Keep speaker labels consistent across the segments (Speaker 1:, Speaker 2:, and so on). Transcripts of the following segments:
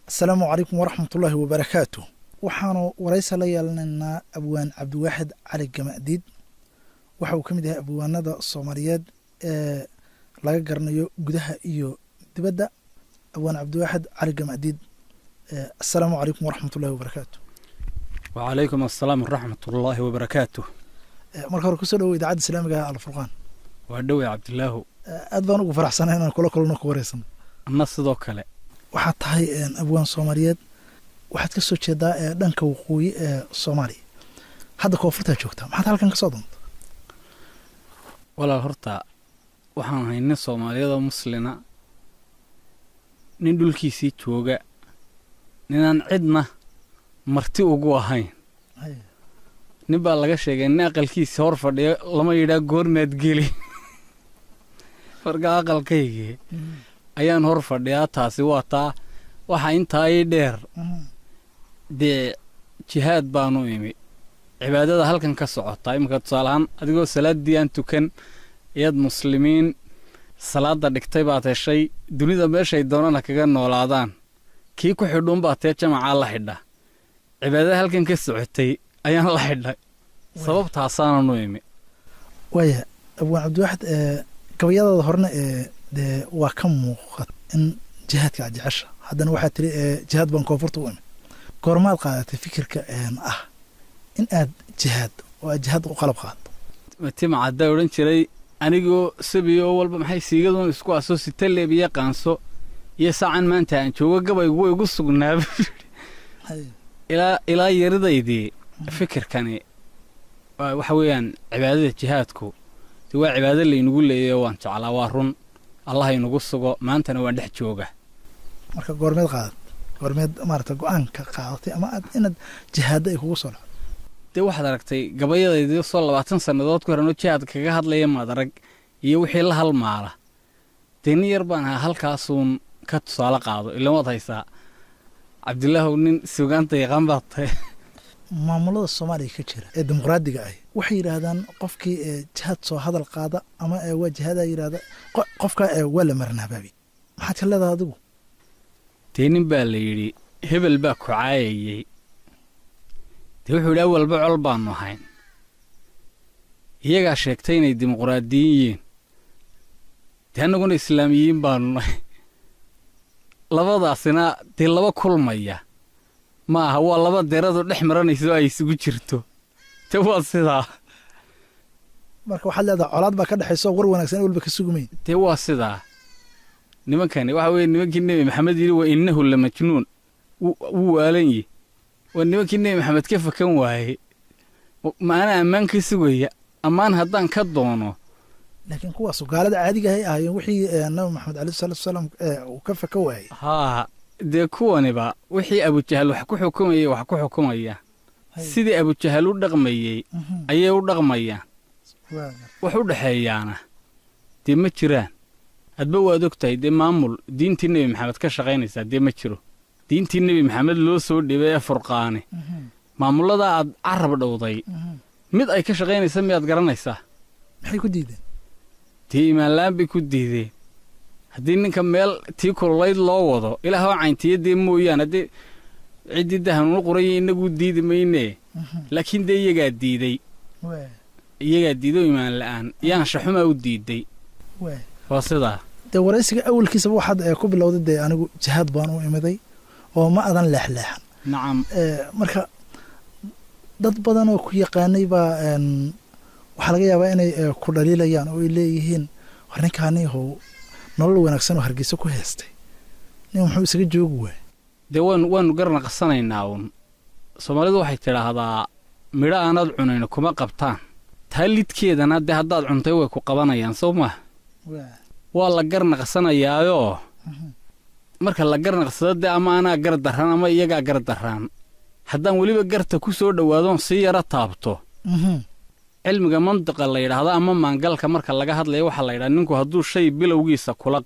Speaker 1: السلام عليكم ورحمة الله وبركاته. waxaanu waraysi la yeelanaynaa abwaan cabdiwaaxid cali gamadiid. waxa uu ka mid yahay abwaanada Soomaaliyeed ee laga garanayo gudaha iyo dibadda. abwaan cabdiwaaxid cali gamadiid, assalaamu calaykum waraxmatullaahi wabarakaatu.
Speaker 2: وعليكم السلام ورحمة الله وبركاته.
Speaker 1: marka hore kusoo dhawow idaacadda islaamiga ah Al-Furqaan.
Speaker 2: waa dhow Cabdilaahu.
Speaker 1: aad baan ugu faraxsanahay inaan kula kulno ku waraysan.
Speaker 2: anna sidoo kale.
Speaker 1: waxaad tahay abwaan Soomaaliyeed, waxaad ka soo jeedaa dhanka waqooyi ee Soomaaliya. hadda koonfurta joogtaa, maxaad halkan ka soo doontaa?
Speaker 2: walaal horta waxaan ahay nin Soomaaliyeed oo muslina, nin dhulkiisii jooga, ninaan cidna marti ugu ahayn. nin baa laga sheegay nin aqalkiisa hor fadhiyo lama yidhaa goormaad geli. marka aqalkaygii ayaan hor fadhiyaa. taasi waa taa waxa intaa ii dheer dee jihaad baanu imi, cibaadada halkan ka socota. iminka tusaalahaan adigoo salaaddii aan tukan iyad muslimiin salaada dhigtay baad heshay, dunida meeshay doonana kaga noolaadaan, kii ku xidhuun baa tee jamacaa la xidha. cibaadada halkan ka socotay ayaan la xidhay, sababtaasaananu imi.
Speaker 1: waaya abwaan cabdiwaaxid, gabayadooda horena dee waa ka muuqat in jihaadka aad jecesha. haddana waxaad tiri jihaad baan koonfurta u imi. goormaad qaadatay fikirka ah in aad jihaad oo aad jihaad u qalab qaado?
Speaker 2: timacaddaa odhan jiray anigoo sabiyo walba maxay siigaduun isku aso sita leebiya qaanso iyo saacan maanta aan joogo gabaygu way igu sugnaaba. ilaa yaridaydii fikirkani waxa weeyaan cibaadada jihaadku de waa cibaado laynagu leeyayo waan jeclaa, waa run, allah inugu sugo, maantana waan dhex jooga.
Speaker 1: marka goormeed qaadat, goormeed maarata go-aanka qaadatay ama aad inaad jihaadda ay kugu soo dhacdo?
Speaker 2: dee waxaad aragtay gabayadaydii soo 20 sannadood ku horanoo jihaad kaga hadlaya maad arag iyo wixii la halmaala. dee nin yar baan ahaa halkaasuun ka tusaale qaado. ilan waad haysaa cabdilaahu, nin sugaanta yaqaan baad tahay.
Speaker 1: maamulada Soomaaliya ka jira ee dimuqraadiga ah waxay yiraahdaan qofkii jihaad soo hadal qaada ama waa jihaada yiraahda qofka waa la marnaababi. maxaad ka leedahay adigu?
Speaker 2: dee nin baa la yidhi hebel baa ku caayayey. dee wuxuu yidhi awalba col baannu ahayn, iyagaa sheegtay inay dimuqraadiyin yihiin, dee annaguna islaamiyiin baannu nahay. labadaasina dee laba kulmaya ma aha, waa laba deradu dhex maranayso ay isugu jirto. te waa sidaa.
Speaker 1: marka waxaad leedahay colaad baa ka dhexayso war wanaagsan walba ka sugumayn.
Speaker 2: dee waa sidaa. nimankani waxa weeye nimankii nebi maxamed yidhi wa innahu la majnuun, wuu waalan yihi. waa nimankii nebi maxamed ka fakan waaye. maana ammaan ka sugaya, ammaan haddaan ka doono.
Speaker 1: laakiin kuwaasu gaalada caadiga ahay ahaayeen wixii nabi maxamed calayhi salaatu wasalaam uu ka faka waayey.
Speaker 2: haa dee kuwaniba wixii abujahal wax ku xukumayey wax ku xukumaya. sidii abujahal u dhaqmayey ayay u dhaqmayaan. wax u dhexeeyaana dee ma jiraan. hadba waad og tahay dee maamul diintii nebi maxamed ka shaqaynaysaa dee ma jiro. diintii nebi maxamed loo soo dhibay ee furqaane, maamulladaa aad carab dhowday mid ay ka shaqaynaysa miyaad garanaysaa?
Speaker 1: maxay ku diideen?
Speaker 2: dee imaanla'aan bay ku diideen. haddii ninka meel tii kululayd loo wado ilaahoo cayntiya dee mooyaan, haddii ciddii dahanunu qoraya innaguu diidi maynee. laakiin dee iyagaa diiday. iyagaa diiday oo imaan la'aan yaan shaxumaa u diiday. waa sidaa.
Speaker 1: dee waraysiga awalkiisaba waxaad ku bilowday dee anigu jihaad baan u imiday oo ma adan leexleexan.
Speaker 2: nacam.
Speaker 1: marka dad badan oo ku yaqaanay baa waxaa laga yaabaa inay ku dhaliilayaan oo ay leeyihiin war ninkaaniihow nolol wanaagsan oo hargeysa ku heestay, nin muxuu isaga joogi waay?
Speaker 2: dee waanu garnaqsanaynaa uun. soomaalidu waxay tidhaahdaa midho aanaad cunayno kuma qabtaan. taa lidkeedana dee haddaad cuntay way ku qabanayaan soo maha. waa la garnaqsanayaayoo marka la garnaqsado dee ama anaa gar darraan ama iyagaa gar darraan. haddaan weliba garta ku soo dhowaadoon sii yaro taabto, cilmiga mantiqa la yidhaahdo ama maangalka marka laga hadlaya waxaa la yidhaha ninku hadduu shay bilowgiisa kula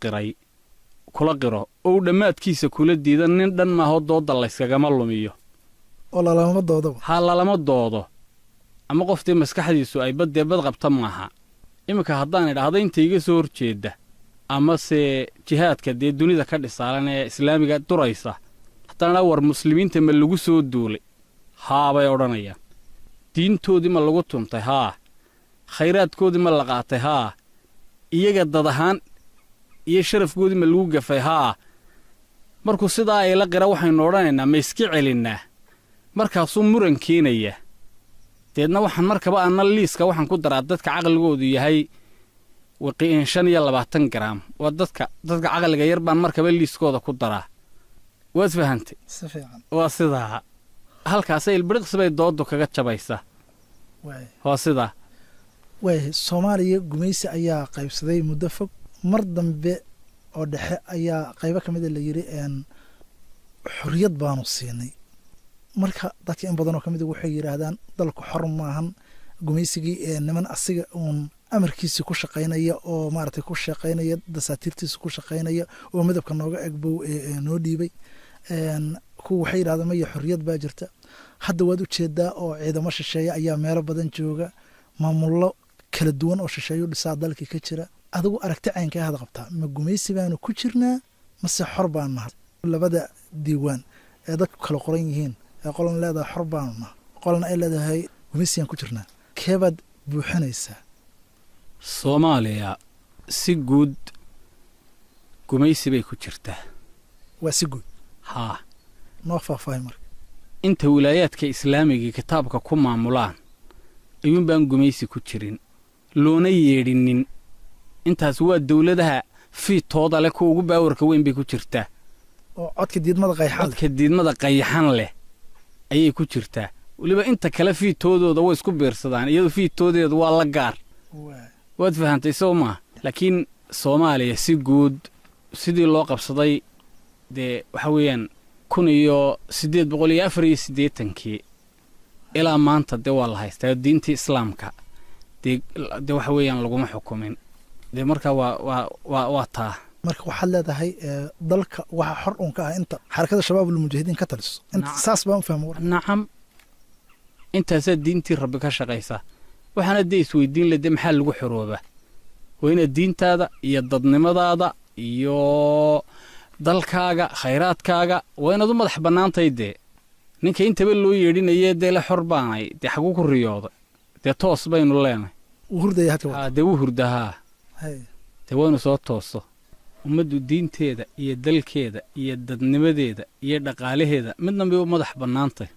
Speaker 2: qiro ou dhammaadkiisa kula diida nin dhan maahoo doodda layskagama lumiyo.
Speaker 1: oo lalama doodaba.
Speaker 2: haa lalama doodo. ama qoftii maskaxdiisu ay baddee bad qabta maaha. iminka haddaan idhaahdo inta iga soo horjeedda amase jihaadka dee dunida ka dhisaalan ee islaamiga duraysa haddana war muslimiinta ma lagu soo duulay haa bay odhanayaan diintoodii ma lagu tuntay haa khayraadkoodii ma la qaatay haa iyaga dad ahaan iyo sharafkoodii ma lagu gafay haa markuu sidaa ay la qira waxaynu odhanaynaa ma iska celinnaa markaasuu muran keenaya deedna waxaan markaba anna liiska waxaan ku daraa dadka caqligoodu yahay 25 garaam waa dadka caqliga yar baan markaba liiskooda ku daraa waad fahantay
Speaker 1: si fiican
Speaker 2: waa sidaa halkaasay ilbiriqsi bay doodu kaga jabaysaa waa sidaa
Speaker 1: Soomaaliya gumaysi ayaa qaybsaday muddo fog mar dambe oo dhexe ayaa qaybo ka mid ah la yiri xorriyad baanu siinay marka dadka in badan oo ka mid ah waxay yiraahdaan dalku xor maahan gumaysigii niman asiga uun amarkiisa ku shaqeynaya oo maartay ku shaqeynaya dasaatiirtiisa ku shaqeynaya oo midabka nooga egbow noo dhiibay ku waxay yiraahdaan ma xorriyad baa jirta hadda waad u jeedaa oo ciidamo shisheeye ayaa meelo badan jooga maamullo kala duwan oo shisheeyo dhisaa dalkii ka jira adigu aragti caynka ah qabtaa ma gumaysi baanu ku jirnaa mase xor baan nahay labada diiwaan ee dadku kala qoran yihiin ee qolan leedahay xor baanu nahay qolan ay leedahay gumaysiyan ku jirnaa keebad buuxinaysaa
Speaker 2: Soomaaliya si guud gumaysi bay ku jirtaa
Speaker 1: waa si guud
Speaker 2: haa
Speaker 1: noo faahfaahay marka
Speaker 2: inta wilaayaadka islaamiga kitaabka ku maamulaan ayuun baan gumaysi ku jirin loona yeedhinin intaas waa dawladaha fiitooda leh kuwa ugu baawarka weyn bay ku jirtaa
Speaker 1: oo codka diidmada qayxan
Speaker 2: leh ayay ku jirtaa waliba inta kale fiitoodooda way isku biirsadaan iyadoo fiitoodeedu waa la gaar waad fahantay soo maa laakiin Soomaaliya si guud sidii loo qabsaday dee waxa weeyaan 1884 ilaa maanta dee waa la haystaa diintii islaamka dee waxa weeyaan laguma xukumin dee marka waa taa
Speaker 1: marka waxaad leedahay dalka waxa xor uun ka ah inta xarakada shabaabul mujaahidiin ka taliso inta saas baan u fahmo
Speaker 2: nacam intaasaa diintii rabbi ka shaqaysa waxaana dee isweydiin leh dee maxaa lagu xorooba waa inaad diintaada iyo dadnimadaada iyo dalkaaga khayraadkaaga waa inaad u madax bannaantahay dee ninka intaba loo yeedhinayee dee la xor baanay dee xaguu ku riyooday dee toos baynu leenahay dee wuu hurdahaa dee waynu soo tooso ummaddu diinteeda iyo dalkeeda iyo dadnimadeeda iyo dhaqaalaheeda midna bay u madax bannaantay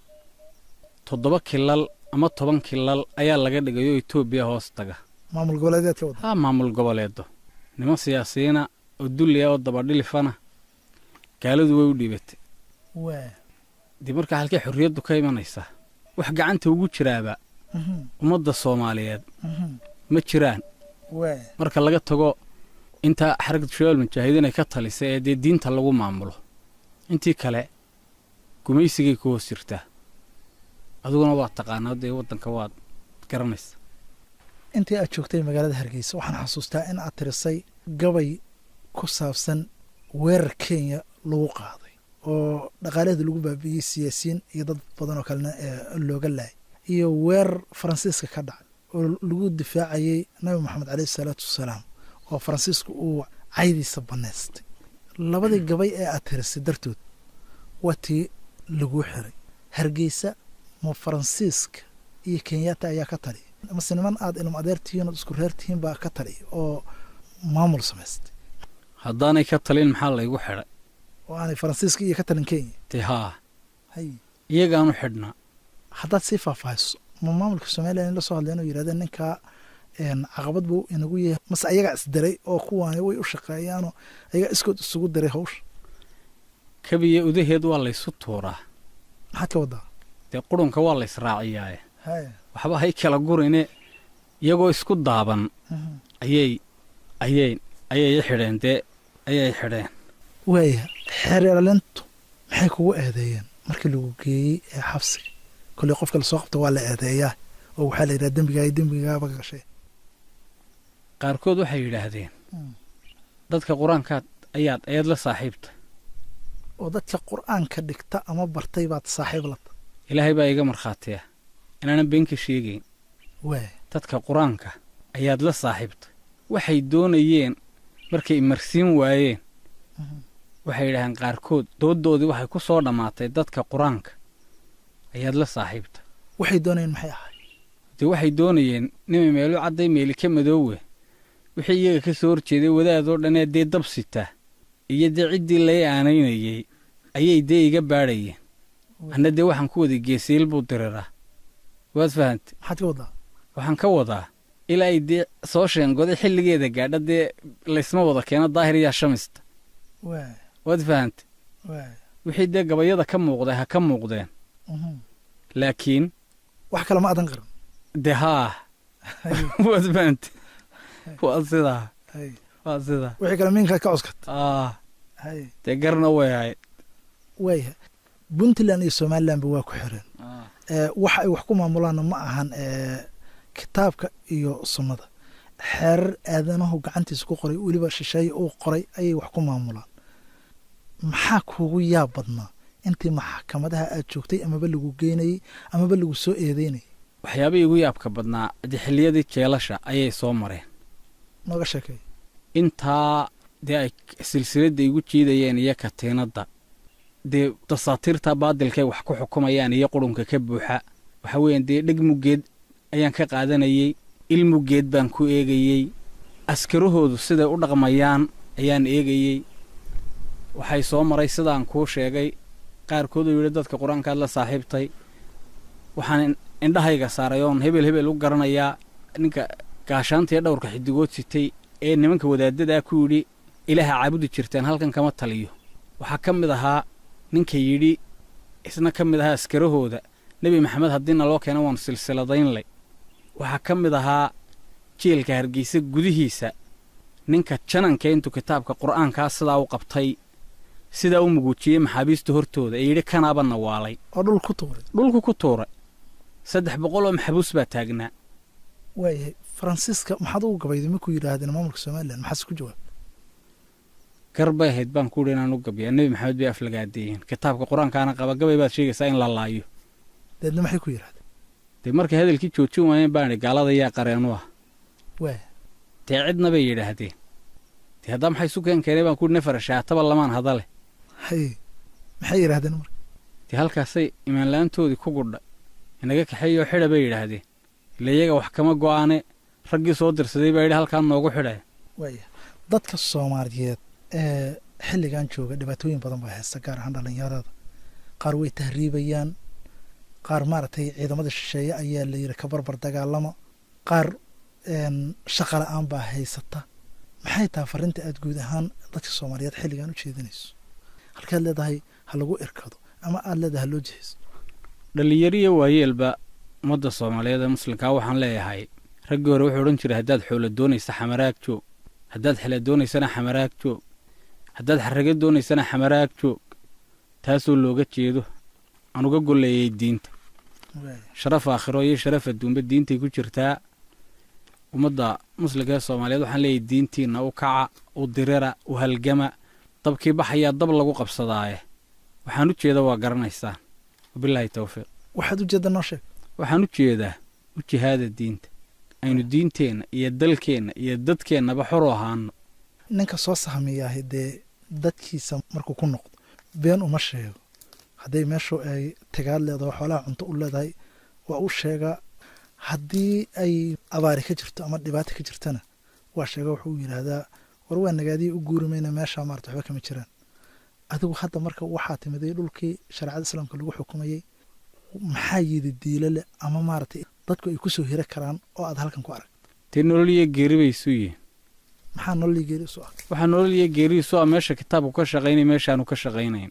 Speaker 2: 7 kilal ama 10 kilal ayaa laga dhigayo Itoobiya hoos taga
Speaker 1: maamul goboleedka wada
Speaker 2: maamul goboleedo niman siyaasiyiina oo dulliya oo dabadhilifana gaaladu way u dhiibatay dib marka halkay xorriyaddu ka imanaysaa wax gacanta ugu jiraaba ummadda Soomaaliyeed ma jiraan marka laga tago inta xarakada shabaabul mujaahidiin ay ka talisay ee diinta lagu maamulo intii kale gumaysigay ku hoos jirtaa aduguna waa taqaanaa dee waddanka waad garanaysaa
Speaker 1: intii aad joogtay magaalada Hargeysa waxaan xasuustaa in aad tirisay gabay ku saabsan weerar Kenya lagu qaaday oo dhaqaalaheeda lagu baabi'iyay siyaasiyiin iyo dad badan oo kalena looga laayay iyo weerar Faransiiska ka dhacay oo lagu difaacayay Nabi Maxamed calayhi salaatu wasalaam oo Faransiisku uu caydiisa baneystay labadii gabay ee aad tirisay dartood watii lagu xiray Hargeysa ma Faransiiska iyo Kenyatta ayaa ka taliya ama niman aad ilmo adeertihiin oo isku reertihiin baa ka taliya oo maamul samaystay
Speaker 2: haddaanay ka talin maxaa laygu xiray
Speaker 1: oo aanay Faransiiska iyo ka talin Kenya
Speaker 2: haa iyagaanu xidhnaa
Speaker 1: haddaad sii faahfaahiso ma maamulka Soomaaliya in la soo hadleen oo yiraahdeen ninka caqabad buu inagu yahay mase ayaga isdiray oo kuwaani way u shaqeeyaanoo ayaga iskood isugu diray hawsha
Speaker 2: kabiya udaheed waa laysu tuuraa
Speaker 1: maxaad ka wadaa
Speaker 2: dee qurunka waa laysraaciyaaye waxba hay kala gurine iyagoo isku daaban ayay xidheen dee ayay xidheen
Speaker 1: waaya xeerlintu maxay kugu eedeeyeen markii lagu geeyey xabsiga kolley qofka lasoo qabto waa la eedeeyaa oo waxaa la yidhaha dembigaaba gashay
Speaker 2: qaarkood waxay yidhaahdeen dadka qur-aankaad ayaad eed la saaxiibta
Speaker 1: oo dadka qur-aanka dhigta ama bartay baad saaxiib lata
Speaker 2: ilaahay baa iga markhaatiya inaanan beenka sheegayn dadka qur-aanka ayaad la saaxiibta waxay doonayeen markay imarsiin waayeen waxay yidhaaheen qaarkood dooddoodii waxay ku soo dhammaatay dadka qur-aanka ayaad la saaxiibta
Speaker 1: waxay doonayeen maxay ahay
Speaker 2: dee waxay doonayeen nimay meelu cadday meeli ka madoowe wixii iyaga ka soo horjeeday wadaadoo dhanee dee dab sitaa iyo dee ciddii lay aanaynayey ayay dee iga baadhayeen anna dee waxaan ku waday geesiil buu diriraa waad fahantay
Speaker 1: maxaad ka wadaa
Speaker 2: waxaan ka wadaa ilaa ay dee soo sheengoday xilligeeda gaadha dee laysma wada keeno daahir yaa shamista waad fahantay wixii dee gabayada ka muuqday ha ka muuqdeen laakiin
Speaker 1: wax kale ma adan qaran
Speaker 2: dee haa waad fahantay waa sidaa waa sidaa
Speaker 1: wixii kale miinkaad ka cuskat
Speaker 2: dee garna way ahayd
Speaker 1: waaya puntland iyo somalilandba waa ku xireen waxa ay wax ku maamulaanna ma ahan kitaabka iyo sunnada xeerar aadanahu gacantiisa ku qoray weliba shisheeye uu qoray ayay wax ku maamulaan maxaa kuugu yaab badnaa intii maxkamadaha aad joogtay amaba lagu geynayey amaba lagu soo eedeynayay
Speaker 2: waxyaabihii igu yaabka badnaa dee xilliyadii jeelasha ayay soo mareen
Speaker 1: nooga sheekay
Speaker 2: intaa dee ay silsiladda igu jiidayeen iyo katiinadda dee dasaatiirta baadilkay wax ku xukumayaan iyo qurunka ka buuxa waxa weeyaan dee dheg muggeed ayaan ka qaadanayey il muggeed baan ku eegayey askarahoodu siday u dhaqmayaan ayaan eegayey waxay soo maray sidaan kuu sheegay qaarkooduu yidhi dadka qur-aankaad la saaxiibtay waxaan indhahayga saaray oon hebel hebel u garanayaa ninka gaashaantiiyo dhowrka xidigood sitay ee nimanka wadaadadaa ku yidhi ilaaha caabudi jirteen halkan kama taliyo waxaa ka mid ahaa ninka yidhi isna ka mid ahaa askarahooda nebi maxamed haddiina loo keena waanu silsiladaynlay waxaa ka mid ahaa jeelka hargeysa gudihiisa ninka jananka intuu kitaabka qur'aankaa sidaa u qabtay sidaa u muguujiyey maxaabiista hortooda ee yidhi kanaaba nawaalay
Speaker 1: oo
Speaker 2: dhulku ku tuuray 300 oo maxbuus baa taagnaa
Speaker 1: waayahay faransiiska maxaad ugu gabayday markuu yidhaahdeen maamulka somalilan maxaase ku jawaab
Speaker 2: garbay ahayd baan ku yidhi inaan u gabiyaa nebi maxamed bay aflagaadeeyeen kitaabka qur-aankaana qaba gabay baad sheegaysaa in la laayo
Speaker 1: deedna maxay ku yidhahdeen
Speaker 2: dee markay hadalkii joojin waayeen baan idhi gaalada yaa qareenu ah dee cidna bay yidhaahdeen dee haddaa maxay isu keenkeenay baan ku yidhi nafar shaataba lamaan hadale
Speaker 1: maxay yidhahdeen marka
Speaker 2: dee halkaasay imaanla-aantoodii ku gudhay inaga kaxeeyoo xidha bay yidhaahdeen ila iyaga wax kama go'aane raggii soo dirsaday baa yidhi halkaan noogu xidhaya
Speaker 1: waaya dadka soomaaliyeed ee xilligan jooga dhibaatooyin badan baa haysta gaar ahaan dhallinyarada qaar way tahriibayaan qaar maaragtay ciidamada shisheeye ayaa la yidhi ka barbar dagaalama qaar shaqa la-aan baa haysata maxay tahay farrinta aad guud ahaan dadka soomaaliyeed xilligan u jeedinayso halkaad leedahay ha lagu irkado ama aad leedahay ha loo jihayso
Speaker 2: dhallinyariyo waayeelba ummadda soomaaliyeed ee muslimkaa waxaan leeyahay raggii hore wuxuu odhan jiray haddaad xoolo doonaysa xamaraag joog haddaad xela doonaysana xamaraag joog haddaad xarraga doonaysana xamaraag joog taasoo looga jeedo aan uga golleeyey diinta sharaf aakhiro iyo sharaf adduunba diintay ku jirtaa ummadda muslimka ee soomaaliyeed waxaan leeyahay diintiinna u kaca u dirira u halgama dabkii baxayaa dab lagu qabsadaaye waxaan u jeeda waa garanaysaan wabilaahi tawfiiq
Speaker 1: waxaad u jeedda noo sheeg
Speaker 2: waxaan u jeedaa u jihaada diinta aynu diinteenna iyo dalkeenna iyo dadkeennaba xor u ahaano
Speaker 1: ninka soo sahmiyaahay dee dadkiisa markuu ku noqdo been uma sheego hadday meeshu ay tagaad leedahay xoolaha cunto u leedahay waa u sheegaa haddii ay abaari ka jirto ama dhibaata ka jirtana waa sheega wuxuu yidhaahdaa war waa nagaadiya u guuri mayna meeshaa maarata waxba kama jiraan adigu hadda marka waxaa timiday dhulkii shareecada islaamka lagu xukumayey maxaa yidi diilo leh ama maaragtay dadku ay ku soo hira karaan oo aad halkan ku arag
Speaker 2: dee nololiyo geeri bay isu yihiin
Speaker 1: maxaa nololiyo geeri isu ah
Speaker 2: waxaa nololiyo geeri isu ah meesha kitaabku ka shaqaynay meeshaanu ka shaqaynayn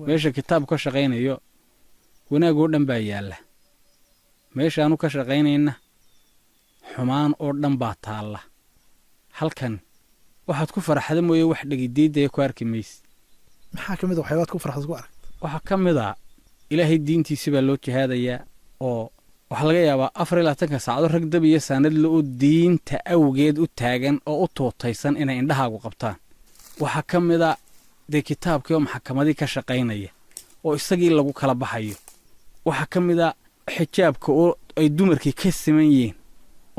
Speaker 2: meesha kitaabku ka shaqaynayo wanaag oo dhan baa yaalla meeshaanu ka shaqaynayna xumaan oo dhan baa taalla halkan waxaad ku faraxda mooye wax dhegidiidaya ku arki mayse
Speaker 1: maxaa ka mid a waxyaabaad ku farxad ku arag
Speaker 2: waxaa ka mid a ilaahay diintiisi baa loo jihaadayaa oo waxaa laga yaabaa 24 saacadood rag dab iyo saanadle oo diinta awgeed u taagan oo u tootaysan inay indhahaagu qabtaan waxaa ka mid a dee kitaabkii oo maxakamadii ka shaqaynaya oo isagii lagu kala baxayo waxaa ka mid a xijaabka oo ay dumarkii ka siman yihiin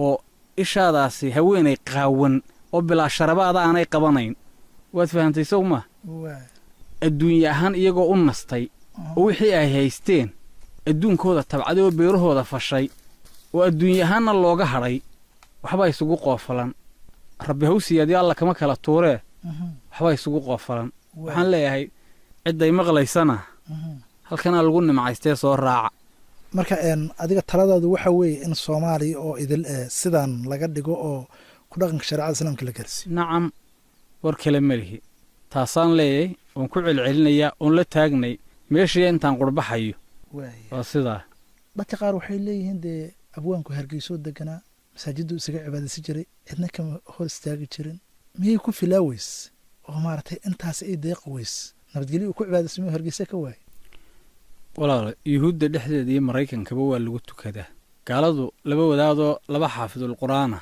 Speaker 2: oo ishaadaasi haweenay qaawan oo bilaa sharabaada aanay qabanayn waad fahantay sow ma adduunya ahaan iyagoo u nastay oo wixii ay haysteen adduunkooda tabcaday oo beerahooda fashay oo adduunya ahaanna looga hadhay waxbaa isugu qoofalan rabbi hawsiyaadii alla kama kala tuuree waxbaa isugu qoofalan waxaan leeyahay cidday maqlaysana halkanaa lagu nimcaystee soo raaca
Speaker 1: marka adiga taladaadu waxa weeye in soomaaliya oo idil sidaan laga dhigo oo ku dhaqanka shareecada islaamka la gaarsiiyo
Speaker 2: nacam war kale malihi taasaan leeyahay oon ku celcelinayaa oon la taagnay meeshii intaan qurbaxayo waa sidaa
Speaker 1: dadka qaar waxay leeyihiin dee abwaanku hargeysoo deganaa masaajiddu isaga cibaadaysan jiray cidna kama hor istaagi jirin miyay ku filaaweys oo maaragtay intaas ay deeqa weys nabadgelyo uu ku cibaadaysamay hargeysa ka waayay
Speaker 2: walaalo yuhuudda dhexdeeda iyo maraykankaba waa lagu tukadaa gaaladu laba wadaadoo laba xaafidul qur'aana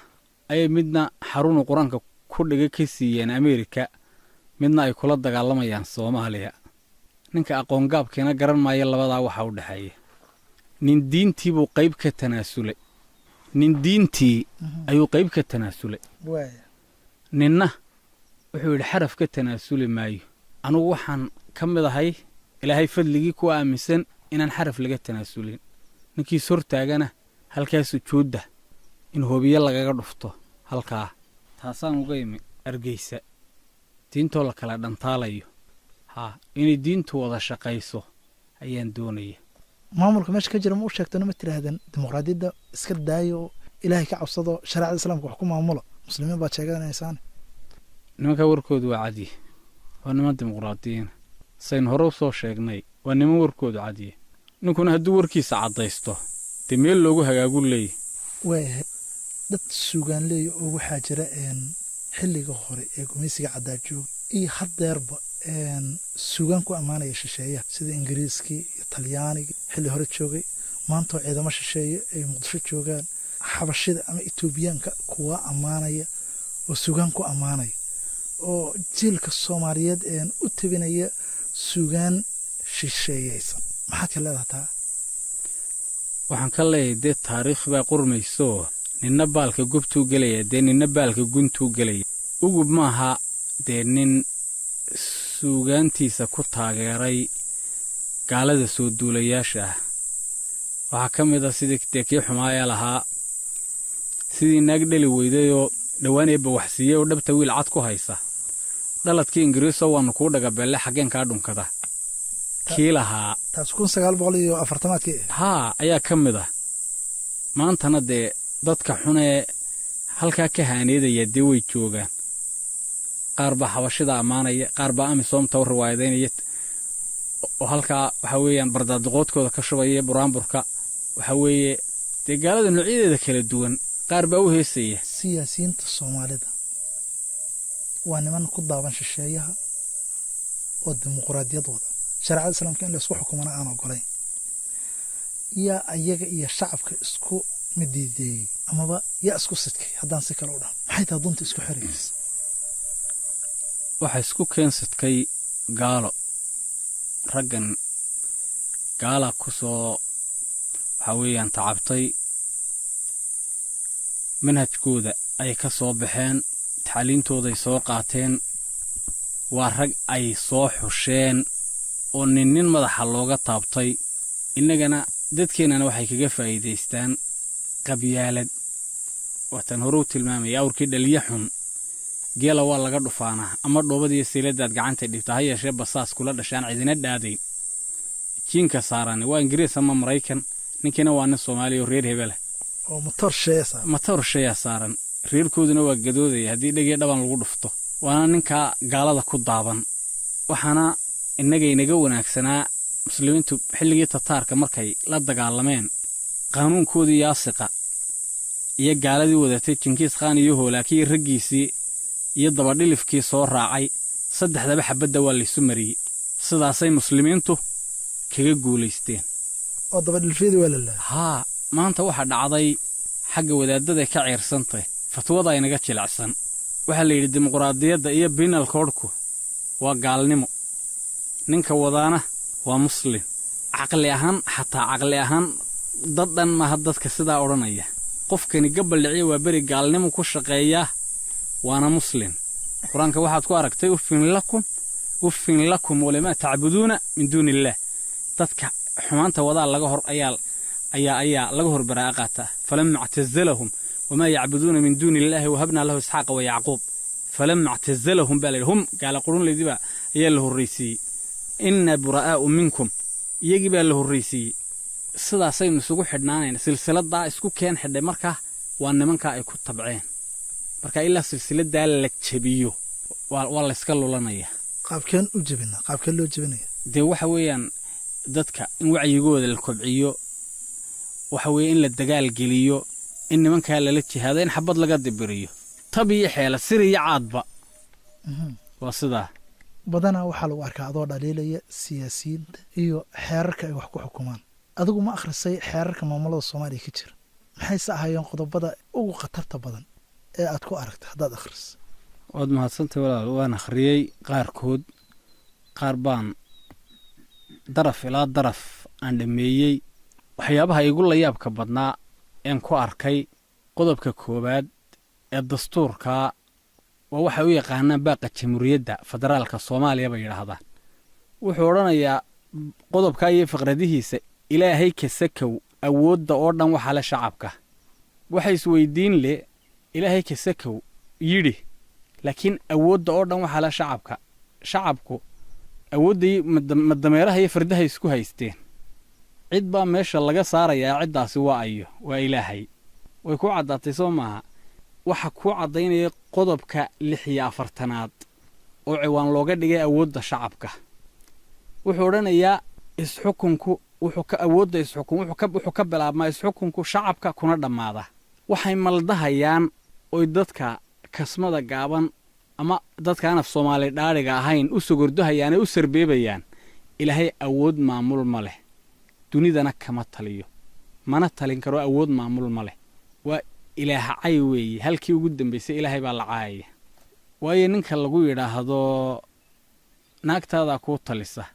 Speaker 2: ayay midna xarunu qur-aanka ku dhiga ka siiyeen ameerika midna ay kula dagaalamayaan soomaaliya ninka aqoongaabkeena garan maaya labadaa waxaa u dhexeeya nin diintii buu qayb ka tanaasulay nin diintii ayuu qayb ka tanaasulay ninna wuxuu yidhi xaraf ka tanaasuli maayo anugu waxaan ka mid ahay ilaahay fadligii kuwa aaminsan inaan xaraf laga tanaasulin ninkiis hortaagana halkaa sujuudda in hobiyo lagaga dhufto halkaa taasaan uga imi Hargeysa diintoo la kala dhantaalayo inay diintu wada shaqayso ayaan doonaya
Speaker 1: maamulka meesha ka jira ma u sheegtana ma tiraahdan dimuqraadiyadda iska daayo ilaahay ka cabsado shareecada islaamka wax ku maamulo muslimiin baad sheeganaysaan
Speaker 2: nimanka warkoodu waa cadi waa niman dimuqraadiyiin sayn hore u soo sheegnay waa niman warkoodu cadiye ninkuna hadduu warkiisa caddaysto dee meel loogu hagaagu leeyahy
Speaker 1: waayahay dad suugaan leeya oo waxaa jira xilliga hore ee gumaysiga caddaa jooga iyo haddeerba suugaan ku ammaanaya shisheeyaha sida ingiriiskii iyo talyaanigii xilli hore joogay maantoo ciidamo shisheeye ay muqdisho joogaan xabashida ama etoobiyaanka kuwa ammaanaya oo suugaan ku ammaanaya oo jiilka soomaaliyeed u tabinaya suugaan shisheeyaysan maxaad ka leedaha taa
Speaker 2: waxaan ka leeyahay dee taariikh baa qurmaysoo ninna baalka gubtuu gelaya dee ninna baalka guntuu gelaya ugub maaha dee nin suugaantiisa ku taageeray gaalada soo duulayaasha ah waxaa ka mid a sidii dee kii xumaaya lahaa sidii naag dheli weydayoo dhowaan eebba waxsiiyey oo dhabta wiil cad ku haysa dhaladkii ingiriisoo waannu kuu dhagabeelle xaggeen kaa dhunkada kii lahaa
Speaker 1: taas 1940
Speaker 2: ayaa ka mid ah maantana dee dadka xunee halkaa ka haaneedaya dee way joogaan qaar baa xabashida ammaanaya qaar baa amisoomta u riwaayadaynaya oo halkaa waxaa weeyaan bardaadiqoodkooda ka shubaya buraanburka waxaa weeye dee gaalada noocyadeeda kala duwan qaar baa u heesaya
Speaker 1: siyaasiyiinta soomaalida waa niman ku daaban shisheeyaha oo dimuqraadiyad wada shareecada islaamka in la isku xukumana aan ogolayn yaa ayaga iyo shacabka isku midiideeyey amaba yaa isku sidkay haddaan si kale u dhahan maxay tahay dunta isku xiraysa
Speaker 2: waxaa isku keensadkay gaalo raggan gaala ku soo waxaa weeyaan tacabtay manhajkooda ay ka soo baxeen taxaliintooday soo qaateen waa rag ay soo xusheen oo nin madaxa looga taabtay innagana dadkeennana waxay kaga faa'iidaystaan qabyaalad waataan hore u tilmaamaya awrkii dhaliya xun geela waa laga dhufaanaa ama dhoobadiiyo siiladaad gacanta dhibta ha yeeshee basaas kula dhashaan cidina dhaadayn jiinka saaran waa ingiriis ama maraykan ninkiina waa nin soomaaliya oo reer hebela
Speaker 1: oo matoor sheeya saaran reerkooduna waa gadoodaya haddii dhegii dhaban lagu dhufto waana ninkaa gaalada ku daaban waxaana innagaynaga wanaagsanaa muslimiintu xilligii tataarka markay la dagaalameen qaanuunkoodii yaasiqa iyo gaaladii wadatay jinkiis khaan iyo hoolaakii raggiisii iyo dabadhilifkii soo raacay saddexdaba xabadda waa laysu mariyey sidaasay muslimiintu kaga guulaysteen oo dabadhilfyadii waa la lahaa
Speaker 2: maanta waxaa dhacday xagga wadaaddaday ka ciirsantay fatwada aynaga jilicsan waxaa la yidhi dimuqraadiyadda iyo binal koodhku waa gaalnimo ninka wadaana waa muslim caqli ahaan dad dhan maaha dadka sidaa odhanaya qofkani gabaldhiciya waa beri gaalnimo ku shaqeeyaa waana muslim quraanka waxaad ku aragtay uffin lakum walama ta'buduuna min duuni illah dadka xumaanta wadaa laga hor ayaa laga hor baraaqata falamma i'tazalahum wama ya'buduuna min duuni illah wa habna lahu isxaaqa wa ya'quub falamma i'tazalahum balahum qala qurun lidiba ayaa la horreysay inna buraa'u minkum iyagii baa la horreysay sidaasay isugu xidhnaanayna silsilada isku keen xidhay marka waa nimanka ay ku tabceen marka ilaa silsilada la jabiyo waa la iska lulanaya
Speaker 1: qaabkeen u jabina qaabkeen loo jabinaya
Speaker 2: de waxa weeyaan dadka in wacyigooda la kobciyo waxa weeye in la dagaal geliyo in nimanka la jihaado in xabad laga dibiriyo tabiyo xeela siriya caadba waa sidaa
Speaker 1: badana waxa lagu arkaa adoo dhaliilaya siyaasiyiinta iyo xeerarka ay wax ku xukumaan adigu ma akhrisay xeerarka maamulada Soomaaliya ka jira maxay saahayeen qodobada ugu khatarta badan ee aad ku aragtay hadaad akhriso
Speaker 2: waad mahadsantahay walaal waan akhriyay qaar baan daraf ilaa daraf aan dhameeyay waxyaabaha igu la yaabka badnaa aan ku arkay qodobka koobaad ee dastuurka waa waxa uu yaqaanaa baaqa jamhuuriyadda federaalka Soomaaliya bay yiraahdaan wuxuu oranayaa qodobka iyo faqradihiisa ilaahay ka sakow awoodda oo dhan waxa la shacabka waxa isweydiin leh ilaahay ka sakow yiri laakiin awoodda oo dhan waxa la shacabku awoodii madameeraha iyo fardaha isku haysteen cid baa meesha laga saarayaa cidaasi waa ilaahay way ku cadaatay Soomaha waxa ku cadaynaya qodobka 46aad oo ciwaan looga dhigay awoodda shacabka wuxuu oranayaa isxukunku wuxuu ka awoodda isxukun wuxuu ka bilaabmaa isxukunku shacabka kuna dhamaada waxay maldahayaan oo dadka kasmada gaaban ama dadka aan af Soomaali dhaariga ahayn u sugurdahayaan u sarbeebayaan ilaahay awood maamul ma leh dunidana kama taliyo mana talin karo awood maamul ma leh waa ilaah ay weey halkii ugu dambeysay ilaahay baa la caayay waayo ninka lagu yiraahdo naagtaada ku talisa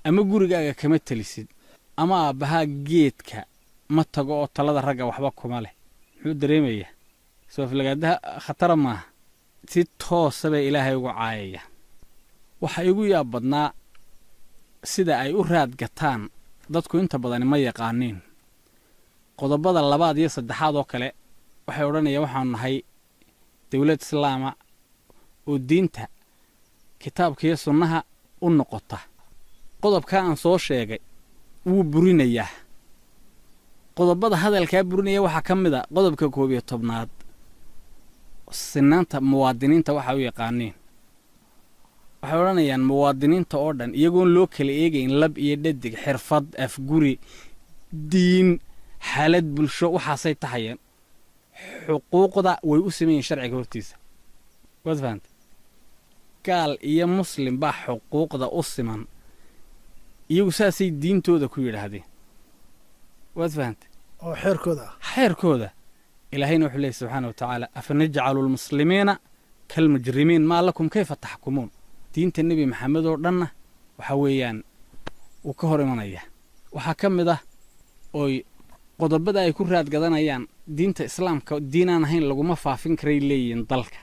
Speaker 2: ama gurigaaga kama talisid ama abaha geedka ma tago oo talada ragga waxba kuma leh wuxuu dareemayaa soo filagaadaha khatar ma si toos ah ilaahay ugu caayaya waxa igu yaab badnaa sida ay u raad gataan dadku inta badan ma yaqaaniin qodobada labaad iyo saddexaad oo kale waxay oranayaan waxaan nahay dawlad islaama oo diinta kitaabka iyo sunnaha u noqota qodobka aan soo sheegay wuu burinayaa qodobada hadalka burinaya waxa kamid ah qodobka 11aad sinaanta muwaadiniinta waxa uu yaqaaneen waxay oranayaan muwaadiniinta oo dhan iyagoon loo kala eegayn lab iyo dhadig xirfad afguri diin xaalad bulsho waxaasay tahayeen xuquuqda way u sameeyeen sharciga hortiisa waad fahanteen gaal iyo muslim baa xuquuqda u siman iyagu saasay diintooda ku yiraahdeen waad fahanteen
Speaker 1: oo
Speaker 2: xeerkooda ilaahayna wuxuu leeyahay subxaanahu wa ta'aala afanajcalu almuslimiina kalmujrimiin maa lakum kayfa taxkumuun diinta nabi maxamed oo dhanna waxa weeyaan uu ka hor imanaya waxa kamid ah oo qodobada ay ku raad gadanayaan diinta islaamka diinaan ahayn laguma faafin karay leeyihiin dalka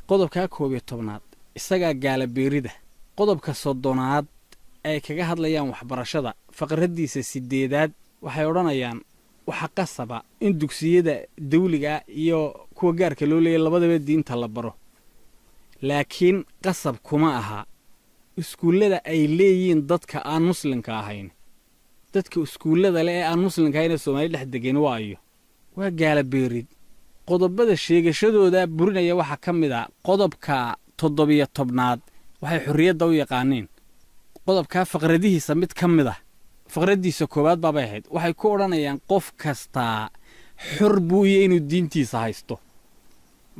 Speaker 2: qodobka 11aad isaga gaala beerida qodobka 30aad ay kaga hadlayaan waxbarashada faqradiisa 8aad waxay oranayaan waxa qasaba in dugsiyada dawliga iyo kuwa gaarka loo leeyahay labadaba diinta la baro laakiin qasab kuma aha iskuulada ay leeyihiin dadka aan muslimka ahayn dadka iskuulada leh aan muslimka ahayn Soomaaliya dhex degan waa gaala beerid qodobada sheegashadooda burinaya waxa kamid ah qodobka 17aad waxay xorriyadda u yaqaaneen qodobka faqradihiisa mid kamid ah faqradiisa koobaad baabay ahayd waxay ku oranayaan qof kasta xor buu yahay inuu diintiisa haysto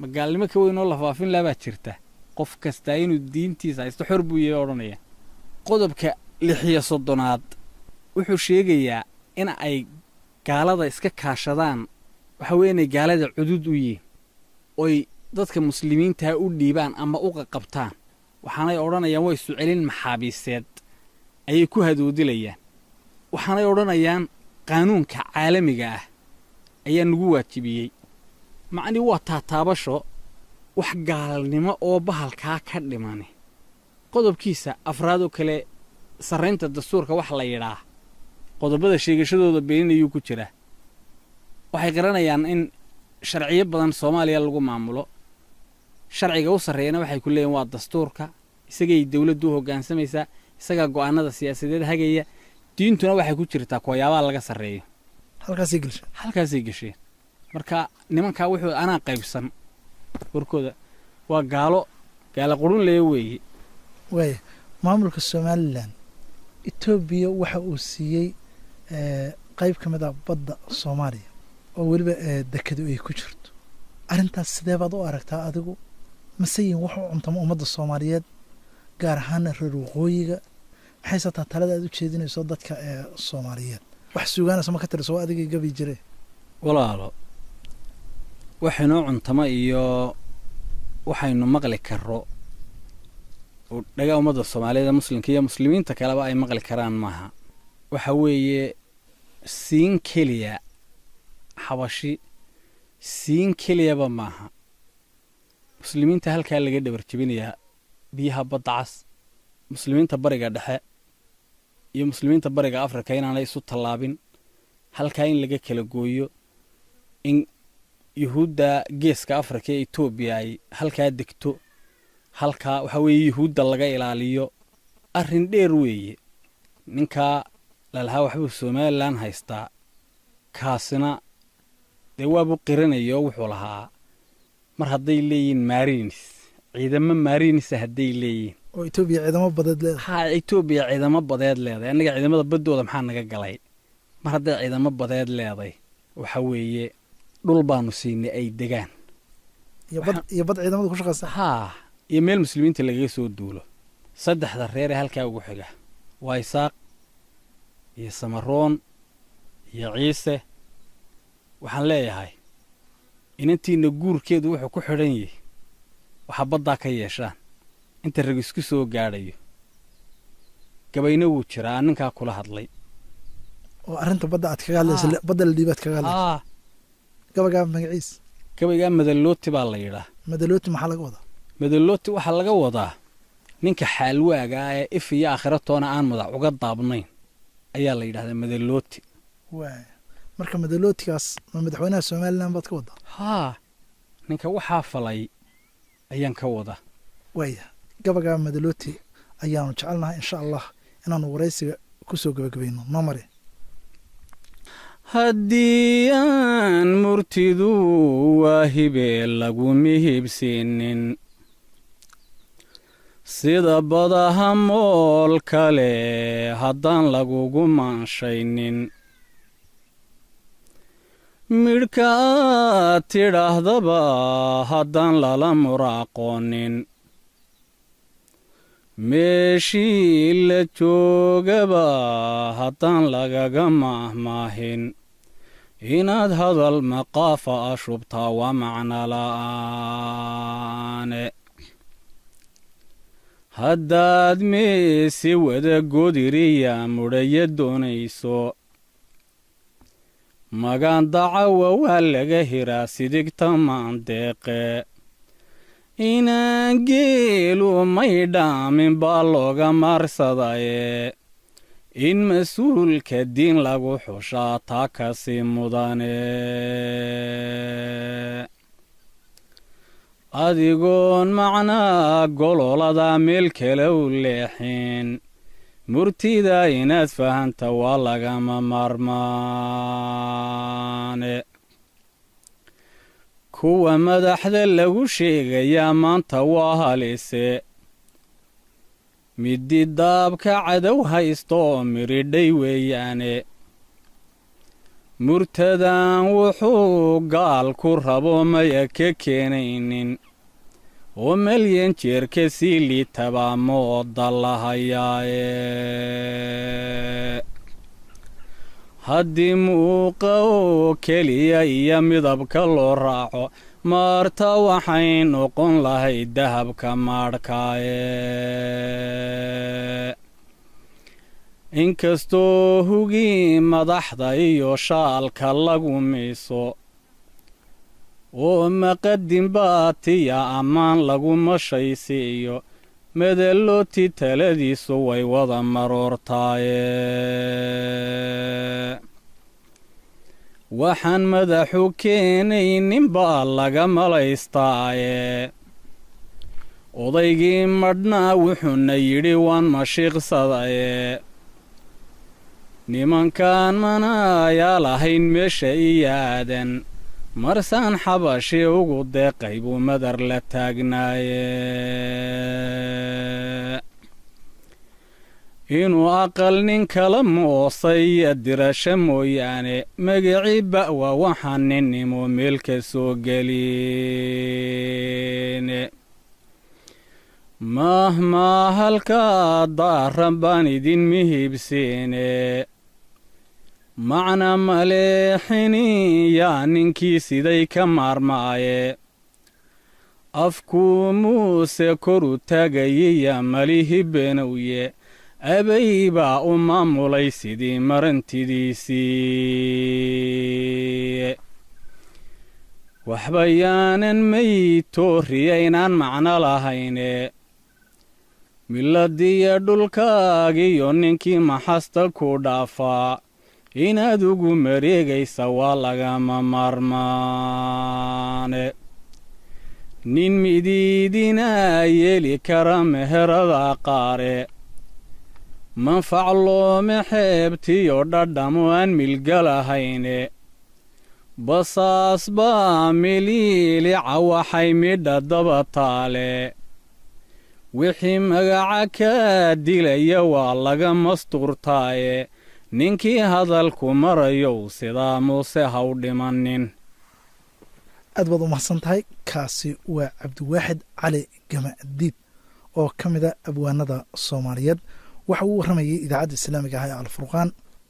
Speaker 2: magaalnimo ka weyn oo la faafin laaba jirta qof kasta inuu diintiisa haysto xor buu yahay oranaya qodobka 36aad wuxuu sheegayaa in ay gaalada iska kaashadaan waxa weeyaan gaalada cudud u yihiin oo dadka muslimiinta u dhiibaan ama u qabtaan waxaanay oranayaan way su'aalin maxaabiiseed ayay ku hadoodilayaan waxaanay oranayaan qaanuunka caalamiga ah ayaa nagu waajibiyay macni waa taataabasho wax gaalnimo oo bahalkaa ka dhimani qodobkiisa afraad oo kale sarraynta dastuurka wax la yidhaa qodobada sheegashadooda beeninayuu ku jiraa waxay garanayaan in sharciyo badan soomaaliya lagu maamulo sharciga u sarreeyana waxay ku leeyihin waa dastuurka isagay dawladdu u hoggaansamaysaa isagaa go'aanada siyaasadeed hagaya diintuna waxay ku jirtaa kuwayaabaha laga sarreeyo halkaasay gesheen marka nimankaa wuxuu anaa qaybsan warkooda waa gaalo qurun leeya weeye
Speaker 1: waaya maamulka somalilan etoobiya waxa uu siiyey qayb ka mid ah badda soomaaliya oo weliba dekadu ay ku jirto arrintaas sidee baad u aragtaa adigu maseyin wax u cuntamo ummadda soomaaliyeed gaar ahaana reer waqooyiga maxayse taa talada aad u jeedinayso dadka soomaaliyeed wax suugaanaysa ma ka tiriso waa adigii gabi jire
Speaker 2: walaalo waxaynoo cuntamo iyo waxaynu maqli karro oo dhaga ummadda soomaaliyeed ee muslimka iyo muslimiinta kaleba ay maqli karaan maaha waxa weeye siin keliya xabashi siin keliyaba maaha muslimiinta halkaa laga dhabar jebinayaa biyaha badda cas muslimiinta bariga dhexe iyo muslimiinta bariga afrika inaanay isu tallaabin halkaa in laga kala gooyo in yuhuudda geeska afrika ee etoobiya ay halkaa degto halkaa waxaa weeye yuhuudda laga ilaaliyo arrin dheer weeye ninkaa lalahaa waxbuu somalilan haystaa kaasina dee waabuu qiranaya oo wuxuu lahaa mar hadday leeyihiin maarinis ciidamo maarinisa hadday leeyihiin
Speaker 1: oo etoobiya ciidamo badeed leedahay
Speaker 2: haa etoobiya ciidamo badeed leedahay annaga ciidamada baddooda maxaa naga galay mar hadday ciidamo badeed leeday waxa weeye dhul baanu siinay ay degaan
Speaker 1: iyo bad ciidamada ku shaqaysa
Speaker 2: haa iyo meel muslimiinta lagaga soo duulo saddexda reer ee halkaa ugu xiga waa isaaq iyo samaroon iyo ciise waxaan leeyahay inantiina guurkeedu wuxuu ku xidhan yahay waxaa baddaa ka yeeshaan inta rag isku soo gaadhayo gabayna wuu jiraa ninkaa kula hadlay
Speaker 1: oo arrinta badda aad kaga hadlaysa badda la dhiibaad kaga hadlaysa gabagaa magaciis
Speaker 2: gabaygaa madalooti baa la yidhaa
Speaker 1: madalooti maxaa laga wadaa
Speaker 2: madalooti waxaa laga wadaa ninka xaalwaaga ah ee if iyo aakhira toona aan madax uga daabnayn ayaa la yidhahdaa madalooti
Speaker 1: waaya marka madalootigaas ma madaxweynaha somalilan baad ka wadaa
Speaker 2: haa ninka waxaa falay ayaan ka wadaa
Speaker 1: waaya gabagaa madalooti ayaanu jecelnahay insha allah inaanu waraysiga ku soo gabagabayno noo mari
Speaker 2: haddii aan murtidu waa hibee lagu mihibsiinin sida badaha mool kale haddaan lagugu maanshaynin midhka aad tidhaahdaba haddaan lala muraaqoonin meeshii la joogaba haddaan lagaga maahmaahin inaad hadal maqaafa a shubtaa waa macno la'aane haddaad meesi wada godiriya mudhaya doonayso magaan dacawa waa laga hiraa sidigta maandeeqe inaan geelu may dhaamin baa looga maarsadaye in mas-uulka diin lagu xushaa taa kasi mudane adigoon macnaa gololada meel kale u leexin murtida inaad fahanta waa lagama maarmaane kuwa madaxda lagu sheegayaa maanta waa halise middi daabka cadow haysto oo miridhay weeyaane murtadan wuxuu gaal ku rabo maya ka keenaynin oo malyan jeerka sii liitabaa mooda lahayaaye haddii muuqa oo keliya iyo midabka loo raaco maarta waxay noqon lahayd dahabka maadhkaaye inkastoo hugii madaxda iyo shaalka lagu miiso oo maqadin baatiya ammaan laguma shaysiiyo medelooti taladiisu way wada maroortaaye waxaan madaxu keenayninbaa laga malaystaaye odaygii madhnaa wuxuuna yidhi waan mashiiqsadaye nimankaan manaayaa lahayn meesha iyo aadan marsaan xabashi ugu deeqay buu madar la taagnaaye inuu aqal nin kala moosay dirasho mooyaane magacii ba'wa waxaan ninnimo meel ka soo gelin mahmaa halkaa daaran baan idin mihibsiine macna maleexini yaa ninkii siday ka maarmaaye afkuu muuse koru taagayiya malihi beenowye abay baa u maamulay sidii marantidiisii waxba yaanan maytooriyaynaan macno lahayne miladiya dhulkaagiyo ninkii maxasta ku dhaafaa inaad ugu mareegaysa waa lagama maarmaane nin midiidinaa yeeli kara meherada qaare manfac loome xeebtiyo dhadhamo aan milgalahayne basaas baa miliilica waxay midha daba taale wixii magaca kaa dilaya waa laga mastuurtaaye ninkii hadalku marayow sidaa muuse ha u dhimanin
Speaker 1: aad baad u mahadsan tahay kaasi waa cabdiwaaxid cali gamadiid oo ka mida abwaanada soomaaliyeed waxa uu warramayay idaacadda islaamiga ah ee alfurqaan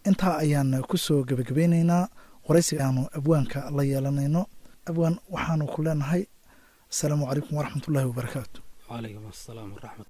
Speaker 1: intaa ayaan ku soo gebagabeynaynaa waraysiga aanu abwaanka la yeelanayno abwaan waxaanu ku leenahay asalaamu calaykum waraxmatullaahi wabarakaatu
Speaker 2: وعليكم السلام ورحمة